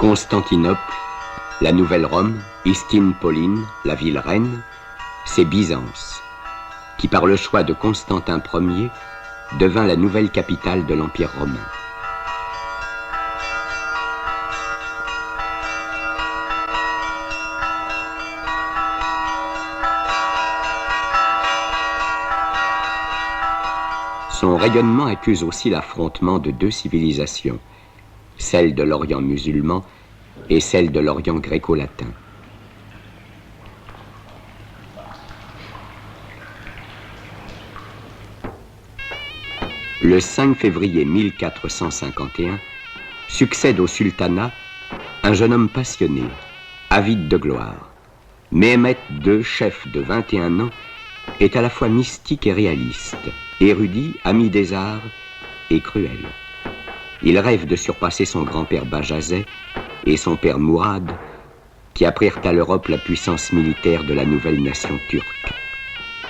Constantinople, la nouvelle Rome, Istine Pauline, la ville reine, c'est Byzance, qui par le choix de Constantin Ier devint la nouvelle capitale de l'Empire romain. Son rayonnement accuse aussi l'affrontement de deux civilisations, celle de l'Orient musulman et celle de l'Orient gréco-latin. Le 5 février 1451, succède au sultanat un jeune homme passionné, avide de gloire. Méhémet II, chef de 21 ans, est à la fois mystique et réaliste, érudit, ami des arts et cruel. Il rêve de surpasser son grand-père Bajazet et son père Mourad, qui apprirent à l'Europe la puissance militaire de la nouvelle nation turque.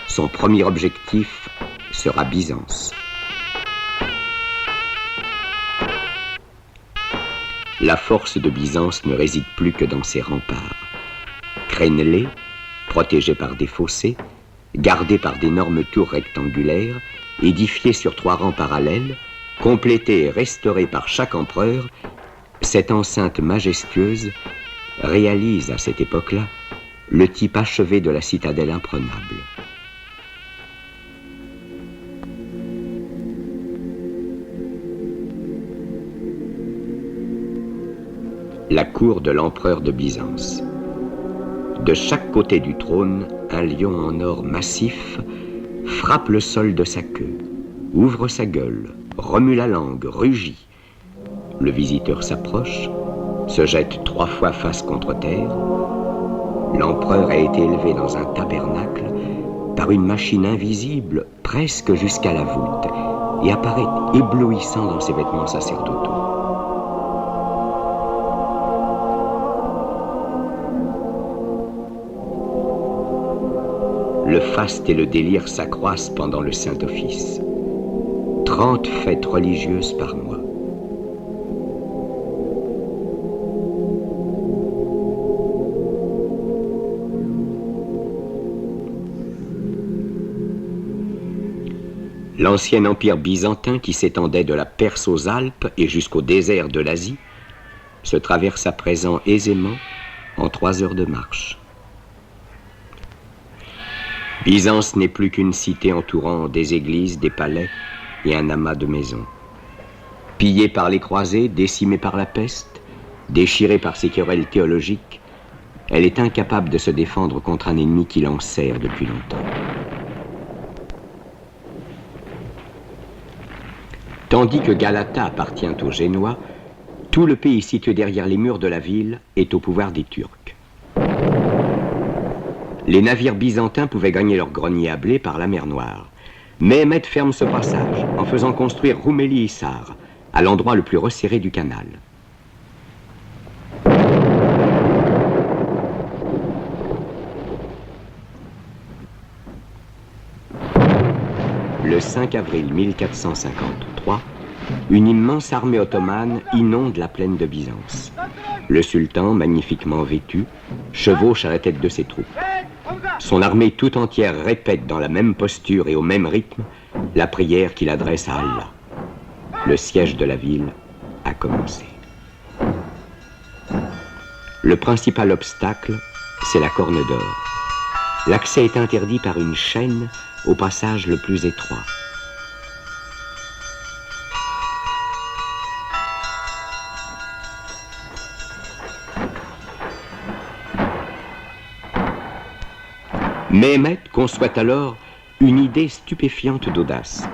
Son premier objectif sera Byzance. La force de Byzance ne réside plus que dans ses remparts. Crénelés, protégés par des fossés, gardés par d'énormes tours rectangulaires, édifiés sur 3 rangs parallèles, complétée et restaurée par chaque empereur, cette enceinte majestueuse réalise à cette époque-là le type achevé de la citadelle imprenable. La cour de l'empereur de Byzance. De chaque côté du trône, un lion en or massif frappe le sol de sa queue, ouvre sa gueule, remue la langue, rugit. Le visiteur s'approche, se jette 3 fois face contre terre. L'empereur a été élevé dans un tabernacle par une machine invisible presque jusqu'à la voûte et apparaît éblouissant dans ses vêtements sacerdotaux. Le faste et le délire s'accroissent pendant le Saint-Office. 30 fêtes religieuses par mois. L'ancien empire byzantin qui s'étendait de la Perse aux Alpes et jusqu'au désert de l'Asie se traverse à présent aisément en 3 heures de marche. Byzance n'est plus qu'une cité entourant des églises, des palais et un amas de maisons. Pillée par les croisés, décimée par la peste, déchirée par ses querelles théologiques, elle est incapable de se défendre contre un ennemi qui l'enserre depuis longtemps. Tandis que Galata appartient aux Génois, tout le pays situé derrière les murs de la ville est au pouvoir des Turcs. Les navires byzantins pouvaient gagner leur grenier à blé par la mer Noire. Méhémet ferme ce passage en faisant construire Roumélie-Issar, à l'endroit le plus resserré du canal. Le 5 avril 1453, une immense armée ottomane inonde la plaine de Byzance. Le sultan, magnifiquement vêtu, chevauche à la tête de ses troupes. Son armée tout entière répète dans la même posture et au même rythme la prière qu'il adresse à Allah. Le siège de la ville a commencé. Le principal obstacle, c'est la Corne d'Or. L'accès est interdit par une chaîne au passage le plus étroit. Méhémet conçoit alors une idée stupéfiante d'audace.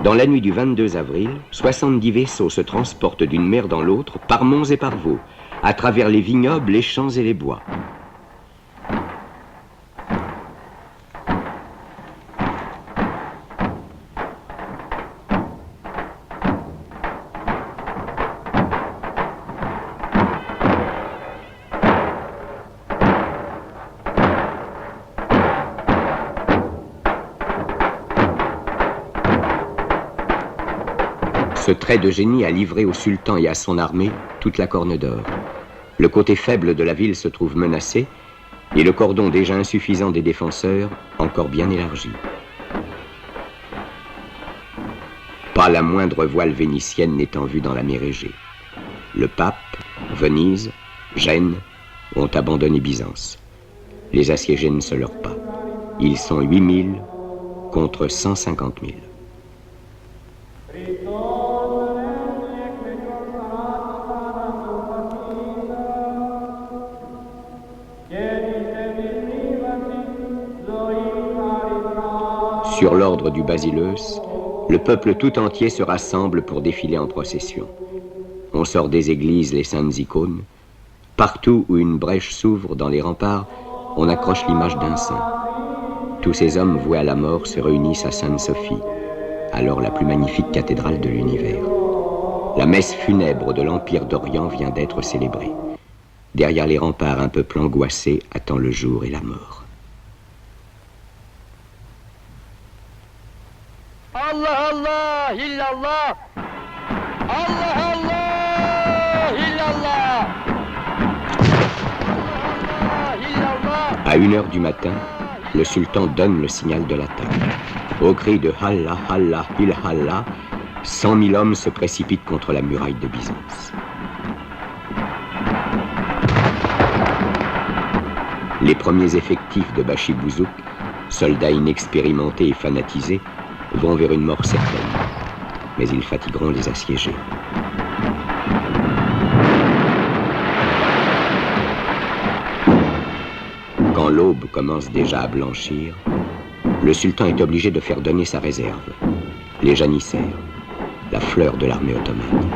Dans la nuit du 22 avril, 70 vaisseaux se transportent d'une mer dans l'autre, par monts et par vaux, à travers les vignobles, les champs et les bois. Ce trait de génie a livré au sultan et à son armée toute la Corne d'Or. Le côté faible de la ville se trouve menacé et le cordon déjà insuffisant des défenseurs encore bien élargi. Pas la moindre voile vénitienne n'est en vue dans la mer Égée. Le pape, Venise, Gênes ont abandonné Byzance. Les assiégés ne se leurrent pas. Ils sont 8000 contre 150 000. Sur l'ordre du Basileus, le peuple tout entier se rassemble pour défiler en procession. On sort des églises les saintes icônes. Partout où une brèche s'ouvre dans les remparts, on accroche l'image d'un saint. Tous ces hommes voués à la mort se réunissent à Sainte-Sophie, alors la plus magnifique cathédrale de l'univers. La messe funèbre de l'Empire d'Orient vient d'être célébrée. Derrière les remparts, un peuple angoissé attend le jour et la mort. Allah Allah illallah, Allah Allah illallah, Allah illallah. À 1h du matin, le sultan donne le signal de l'attaque. Au cri de Allah, Allah, illallah, 100 000 hommes se précipitent contre la muraille de Byzance. Les premiers effectifs de Bashi Bouzouk, soldats inexpérimentés et fanatisés, vont vers une mort certaine, mais ils fatigueront les assiégés. Quand l'aube commence déjà à blanchir, le sultan est obligé de faire donner sa réserve, les janissaires, la fleur de l'armée ottomane.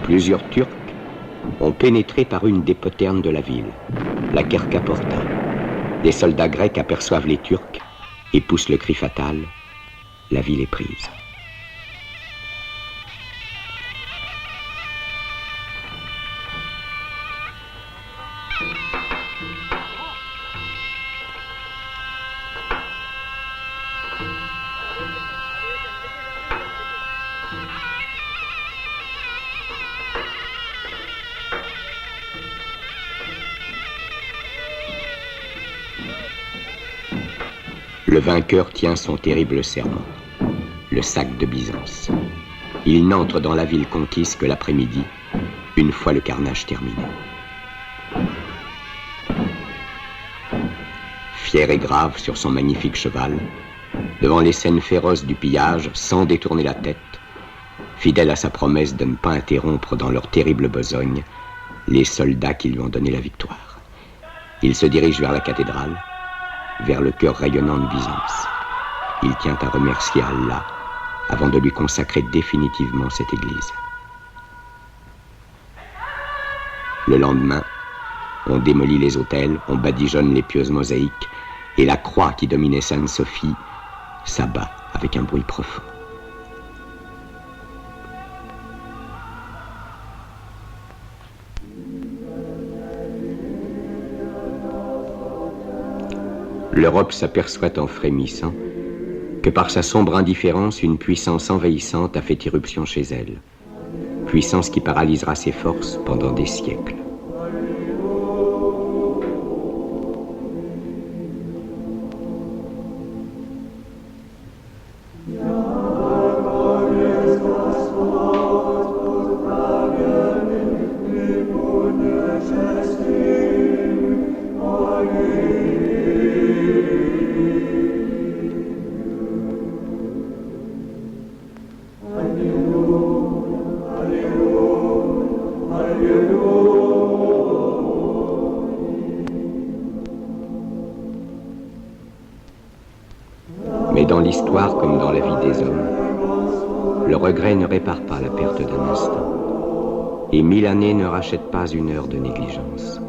Plusieurs Turcs ont pénétré par une des poternes de la ville, la Kerka Porta. Des soldats grecs aperçoivent les Turcs et poussent le cri fatal. La ville est prise. Le vainqueur tient son terrible serment, le sac de Byzance. Il n'entre dans la ville conquise que l'après-midi, une fois le carnage terminé. Fier et grave sur son magnifique cheval, devant les scènes féroces du pillage, sans détourner la tête, fidèle à sa promesse de ne pas interrompre dans leur terrible besogne les soldats qui lui ont donné la victoire. Il se dirige vers la cathédrale, vers le cœur rayonnant de Byzance. Il tient à remercier Allah avant de lui consacrer définitivement cette église. Le lendemain, on démolit les autels, on badigeonne les pieuses mosaïques et la croix qui dominait Sainte-Sophie s'abat avec un bruit profond. L'Europe s'aperçoit en frémissant que par sa sombre indifférence, une puissance envahissante a fait irruption chez elle. Puissance qui paralysera ses forces pendant des siècles. Mais dans l'histoire comme dans la vie des hommes, le regret ne répare pas la perte d'un instant. Et 1000 années ne rachètent pas une heure de négligence.